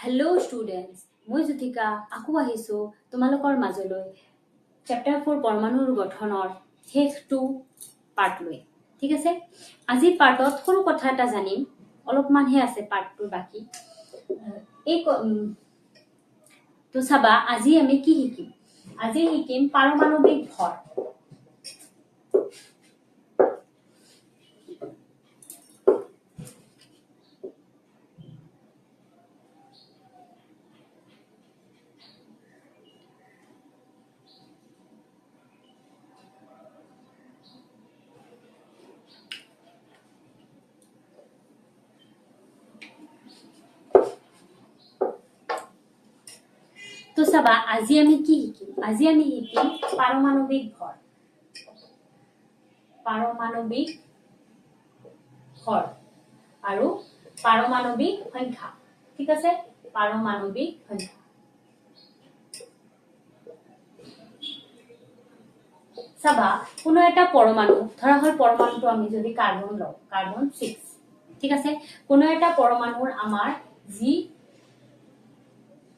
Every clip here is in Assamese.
হেল্ল' ষ্টুডেণ্টছ, মই জ্যোতিকা আকৌ আহিছোঁ তোমালোকৰ মাজলৈ চেপ্টাৰ 4 পৰমাণুৰ গঠনৰ শেষটো পাৰ্ট লৈ। ঠিক আছে, আজিৰ পাৰ্টত সৰু কথা এটা জানিম, অলপমানহে আছে পাৰ্টটোৰ বাকী। তো চাবা, আজি আমি কি শিকিম? আজি শিকিম পাৰমাণৱিক ভৰ। তো চাবা, আজি আমি কি শিকিম? আজি আমি শিকিম পাৰমাণৱিক ভৰ। পাৰমাণৱিক ভৰ আৰু পাৰমাণৱিক সংখ্যা। ঠিক আছে, পাৰমাণৱিক সংখ্যা। চাবা, কোনো এটা পৰমাণু, ধৰা হল পৰমাণুটো আমি যদি কাৰ্বন লওঁ, কাৰ্বন 6। ঠিক আছে, কোনো এটা পৰমাণুৰ আমাৰ যি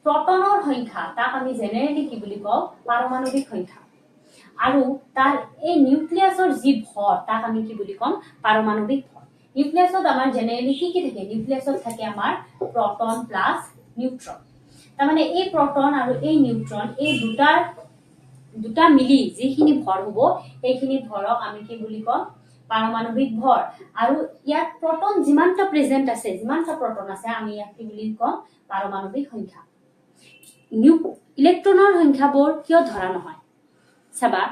প্ৰটনৰ সংখ্যা, তাক আমি জেনেৰেলি কি বুলি কওঁ? পাৰমাণৱিক সংখ্যা। আৰু তাৰ এই নিউক্লিয়াছৰ যি ভৰ, তাক আমি কি বুলি কম? পাৰমাণৱিক ভৰ। নিউক্লিয়াছত আমাৰ জেনেৰেলি কি থাকে? নিউক্লিয়াছত থাকে আমাৰ প্ৰটন প্লাছ নিউট্ৰন। তাৰমানে এই প্ৰটন আৰু এই নিউট্ৰন, এই দুটা মিলি যিখিনি ভৰ হ'ব, সেইখিনি ভৰক আমি কি বুলি কম? পাৰমাণৱিক ভৰ। আৰু ইয়াত প্ৰটন যিমানটা প্ৰেজেন্ট আছে, যিমানটা প্ৰটন আছে, আমি ইয়াক কি বুলি কম? পাৰমাণৱিক সংখ্যা। ইলেক্ট্ৰনৰ সংখ্যাবোৰ কিয় ধৰা নহয়? চাবা,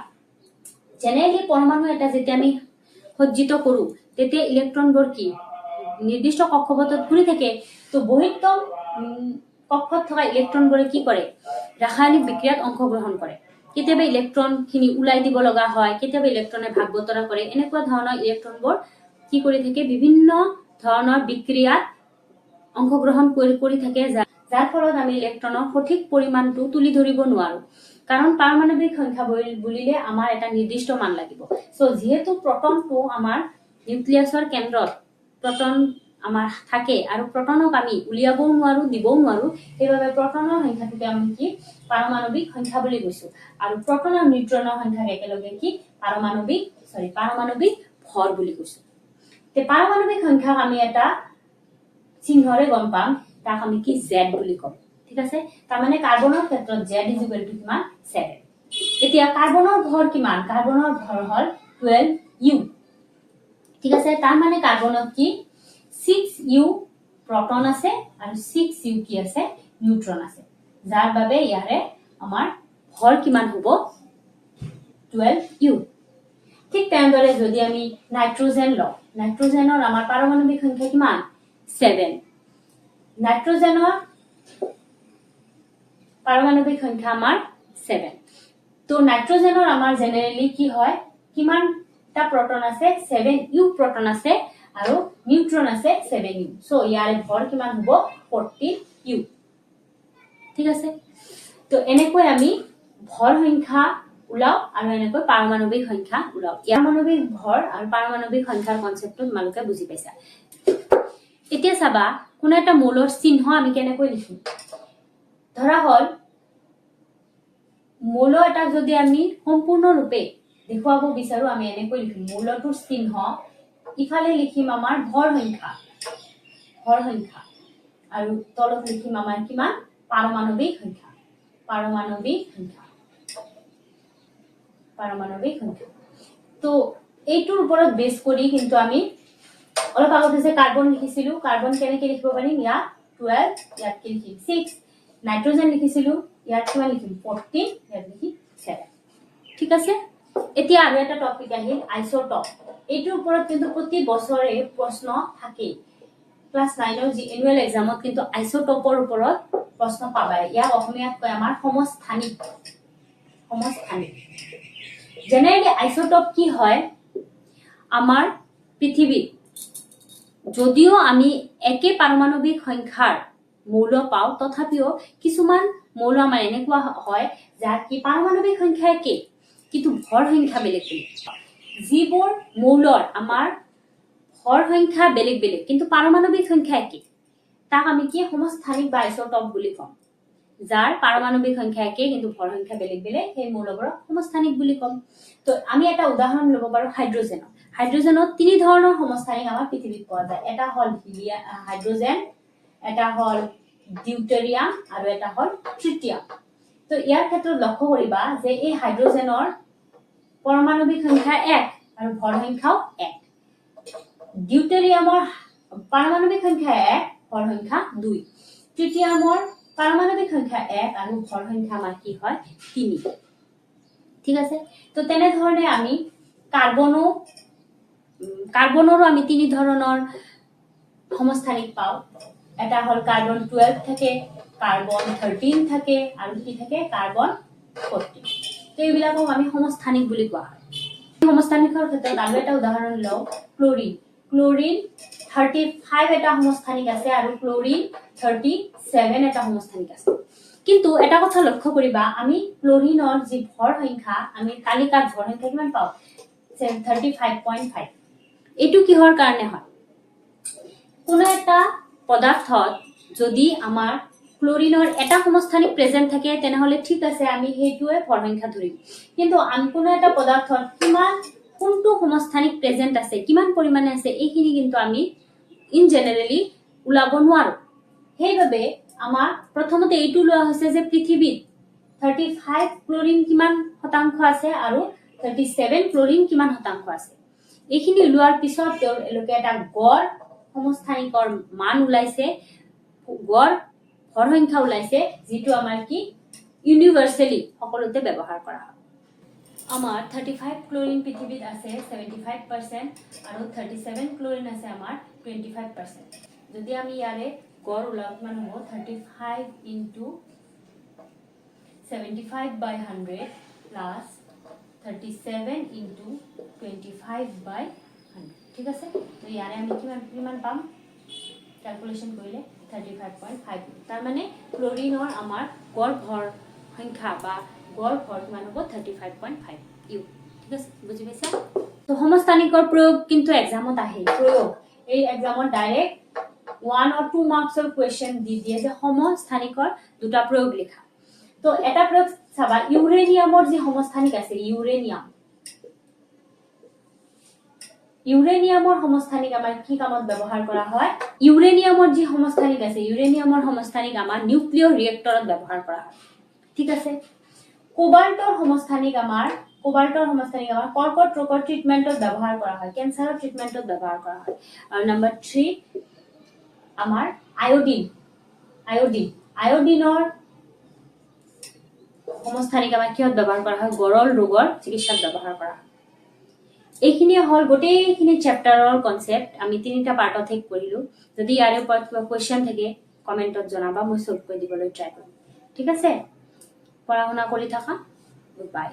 জেনেৰেলি পৰমাণু এটা যেতিয়া আমি সজ্জিত কৰো, তেতিয়া ইলেক্ট্ৰনবোৰ কি নিৰ্দিষ্ট কক্ষপথত ঘূৰি থাকে। তো বহিঃতম কক্ষত থকা ইলেক্ট্ৰনবোৰে কি কৰে? ৰাসায়নিক বিক্ৰিয়াত অংশগ্ৰহণ কৰে। কেতিয়াবা ইলেক্ট্ৰন খিনি ওলাই দিব লগা হয়, কেতিয়াবা ইলেক্ট্ৰনে ভাগ বতৰা কৰে। এনেকুৱা ধৰণৰ ইলেক্ট্ৰনবোৰ কি কৰি থাকে? বিভিন্ন ধৰণৰ বিক্ৰিয়াত অংশগ্ৰহণ কৰি থাকে, যাৰ ফলত আমি ইলেক্ট্ৰনৰ সঠিক পৰিমাণটো তুলি ধৰিব নোৱাৰো। কাৰণ পাৰমাণৱিক সংখ্যা বুলিলে আমাৰ এটা নিৰ্দিষ্ট মান লাগিব। সো যিহেতু প্ৰটনটো আমাৰ নিউক্লিয়াছৰ কেন্দ্ৰত প্ৰটন আমাৰ থাকে, আৰু প্ৰটনক আমি উলিয়াবও নোৱাৰো, দিবও নোৱাৰো, সেইবাবে প্ৰটনৰ সংখ্যাটোকে আমি কি পাৰমাণৱিক সংখ্যা বুলি কৈছো। আৰু প্ৰটন আৰু নিউট্ৰনৰ সংখ্যাক একেলগে কি পাৰমাণৱিক ভৰ বুলি কৈছো। তে পাৰমাণৱিক সংখ্যাক আমি এটা চিহ্নৰে গম পাম, তাক আমি কি জেড বুলি কম। ঠিক আছে, তাৰমানে কাৰ্বনৰ ক্ষেত্ৰত জেড ইজ ইকুৱেল টু কিমান? 7। এতিয়া কাৰ্বনৰ ভৰ কিমান? কাৰ্বনৰ ভৰ হল 12U। ঠিক আছে, তাৰ মানে কাৰ্বনত কি 6U প্ৰটন আছে আৰু 6U কি আছে? নিউট্ৰন আছে, যাৰ বাবে ইয়াৰে আমাৰ ভৰ কিমান হ'ব? 12U। ঠিক তেনেদৰে যদি আমি নাইট্ৰজেন লওঁ, নাইট্ৰজেনৰ আমাৰ পাৰমাণৱিক সংখ্যা কিমান? 7। নাইট্ৰজেনৰ পাৰমাণৱিক সংখ্যা আমাৰ 7। তো নাইট্ৰজেনৰ আমাৰ জেনেৰেলি কি হয়? কিমানটা প্ৰটন আছে? 7U প্ৰটন আছে আৰু নিউট্ৰন আছে 7U। সো ইয়াৰে ভৰ কিমান হ'ব? 14U। ঠিক আছে, তো এনেকৈ আমি ভৰ সংখ্যা ওলাও আৰু এনেকৈ পাৰমাণৱিক সংখ্যা ওলাও। পাৰমাণৱিক ভৰ আৰু পাৰমাণৱিক সংখ্যাৰ কনচেপ্টটো তোমালোকে বুজি পাইছা। এতিয়া চাবা, কোনো এটা মৌলৰ চিহ্ন আমি কেনেকৈ লিখিম? ধৰা হল মৌল এটা যদি আমি সম্পূৰ্ণৰূপে দেখুৱাব বিচাৰো, আমি এনেকৈ লিখিম। মৌলটোৰ চিহ্ন ইফালে লিখিম আমাৰ ভৰ সংখ্যা, আৰু তলত লিখিম আমাৰ কিমান? পাৰমাণৱিক সংখ্যা। তো এইটোৰ ওপৰত বেছ কৰি কিন্তু আমি অলপ আগতে যে কাৰ্বন লিখিছিলো, কাৰ্বন কেনেকৈ লিখিব পাৰিম? ইয়াত 12, ইয়াত কি লিখিম? 6। নাইট্ৰজেন লিখিছিলো, ইয়াত কিমান লিখিম? 14, ইয়াত লিখিম 7। ঠিক আছে, এতিয়া আৰু এটা টপিক আহিল আইসোটপ। এইটোৰ ওপৰত কিন্তু প্ৰতি বছৰে প্ৰশ্ন থাকেই। ক্লাছ 9ৰ যি এনুৱেল এক্সামত কিন্তু আইসোটপৰ ওপৰত প্ৰশ্ন পাবাই। ইয়াক অসমীয়াত কয় আমাৰ সমস্থানিক। জেনেৰেলি আইসোটপ কি হয়? আমাৰ পৃথিৱীত যদিও আমি একে পাৰমাণৱিক সংখ্যাৰ মৌল পাওঁ, তথাপিও কিছুমান মৌল আমাৰ এনেকুৱা হয় যাৰ কি পাৰমাণৱিক সংখ্যা একে, কিন্তু ভৰ সংখ্যা বেলেগ বেলেগ। যিবোৰ মৌলৰ আমাৰ ভৰ সংখ্যা বেলেগ বেলেগ কিন্তু পাৰমাণৱিক সংখ্যা একে, তাক আমি কি সমস্থানিক বা আইসোটপ বুলি কম যাৰ পাৰমাণৱিক সংখ্যা একে কিন্তু ভৰ সংখ্যা বেলেগ বেলেগ সেই মৌলবোৰক সমস্থানিক বুলি কম তো আমি এটা উদাহৰণ ল'ব পাৰো হাইড্ৰোজেনত তিনি ধৰণৰ সমস্থানিক আমাৰ পৃথিৱীত পোৱা যায় এটা হ'ল হাইড্ৰোজেন এটা হ'ল ডিউটেৰিয়াম আৰু এটা হ'ল ট্ৰিটিয়াম তো ইয়াৰ ক্ষেত্ৰত লক্ষ্য কৰিবা যে এই হাইড্ৰোজেনৰ পাৰমাণৱিক সংখ্যা 1 আৰু ভৰ সংখ্যাও 1 ডিউটেৰিয়ামৰ পাৰমাণৱিক সংখ্যা 1 ভৰ সংখ্যা 2 ট্ৰিটিয়ামৰ পাৰমাণৱিক সংখ্যা 1 আৰু ভৰ সংখ্যা আমাৰ কি হয় 3 ঠিক আছে তো তেনে ধৰণে আমি কাৰ্বনৰো আমি তিনি ধৰণৰ সমস্থানিক পাও এটা হল কাৰ্বন 12 থাকে কাৰ্বন 13 থাকে আৰু কি থাকে কাৰ্বন 14 তো এইবিলাকক আমি সমস্থানিক বুলি কোৱা হয় সমস্থানিকৰ ক্ষেত্ৰত আৰু এটা উদাহৰণ লও ক্লোৰিন 35 এটা সমস্থানিক আছে আৰু ক্লোৰিন 37 এটা সমস্থানিক আছে কিন্তু এটা কথা লক্ষ্য কৰিবা আমি ক্লোৰিনৰ যি ভৰ সংখ্যা আমি তালিকাত ভৰ সংখ্যা কিমান পাও 35.5 এটু কিহৰ কাৰণে হয় কোনো এটা পদাৰ্থত যদি আমাৰ ক্লোৰিনৰ এটা সমস্থানিক প্ৰেজেন্ট থাকে তেনেহলে ঠিক আছে আমি হেতুৱে ভৰ সংখ্যা ধৰিম কিন্তু আন কোনো এটা পদাৰ্থত কিমান কোনটো সমস্থানিক প্ৰেজেন্ট আছে কিমান পৰিমাণে আছে এইখিনি কিন্তু আমি ইন জেনাৰেলি উলাব নোৱাৰো সেইভাবে আমাৰ প্ৰথমতে এইটো লোৱা হৈছে যে পৃথিৱীত 35 ক্লোৰিন কিমান শতাংশ আছে আৰু 37 ক্লোৰিন কিমান শতাংশ আছে এইখিনি উলোৱাৰ পিছত তেওঁৰ এলোকে এটা গড় সমস্থানিকৰ মান উলাইছে গড় ভৰ সংখ্যা উলাইছে যেটো আমাৰ কি ইউনিভাৰ্সালি সকলোতে ব্যৱহাৰ কৰা হয় আমাৰ 35 ক্লোৰিন পৃথিৱীত আছে 75% আৰু 37 ক্লোৰিন আছে আমাৰ 25% যদি আমি ইয়াৰে গড় উলাওক মান হ'ব 35 into 75 by 100 plus 37 into 25 by 100 ঠিক আছে তো ইয়াৰে আমি কিমান পাম ক্যালকুলেশন কৰিলে 35.5 তাৰ মানে ক্লোৰিনৰ আমাৰ গড় ভৰ সংখ্যা বা গড় ভৰ কিমান হ'ব 35.5 ইউ ঠিক আছে বুজি পাইছা তো সমস্থানিকৰ প্ৰয়োগ কিন্তু এক্সামত আহে প্ৰয়োগ এই এক্সামত ডাইৰেক্ট 1 or 2 মাৰ্কছৰ কোৱেশ্চন দি দিয়ে যে সমস্থানিকৰ দুটা প্ৰয়োগ লিখা তো এটা প্ৰয়োগ চাবা ইউৰেনিয়ামৰ যি সমস্থানিক আছে ইউৰেনিয়ামৰ সমস্থানিক আমাৰ কি কামত ব্যৱহাৰ কৰা হয় ইউৰেনিয়ামৰ যি সমস্থানিক আছে ইউৰেনিয়ামৰ সমস্থানিক আমাৰ নিউক্লিয়াৰ ৰিয়েক্টৰত ব্যৱহাৰ কৰা হয় ঠিক আছে কোবাল্টৰ সমস্থানিক আমাৰ কৰ্কট ৰোগৰ ট্ৰিটমেন্টত ব্যৱহাৰ কৰা হয় ক্যান্সাৰৰ ট্ৰিটমেন্টত ব্যৱহাৰ কৰা হয় আৰু নম্বৰ 3 আমাৰ আয়োডিনৰ সমস্থানিক আমাৰ কিহত ব্যৱহাৰ কৰা হয় গৰল ৰোগৰ চিকিৎসাত ব্যৱহাৰ কৰা হয় এইখিনি হল গোটেইখিনি চ্যাপ্টাৰৰ কনসেপ্ট আমি তিনিটা পাৰ্টত ঠিক কৰিলো যদি ইয়াৰ ওপৰত কিবা কোৱেশ্চন থাকে কমেন্টত জনাবা মই সলভ কৰি দিবলৈ ট্ৰাই কৰিম ঠিক আছে পঢ়া শুনা কৰি থাকা বাই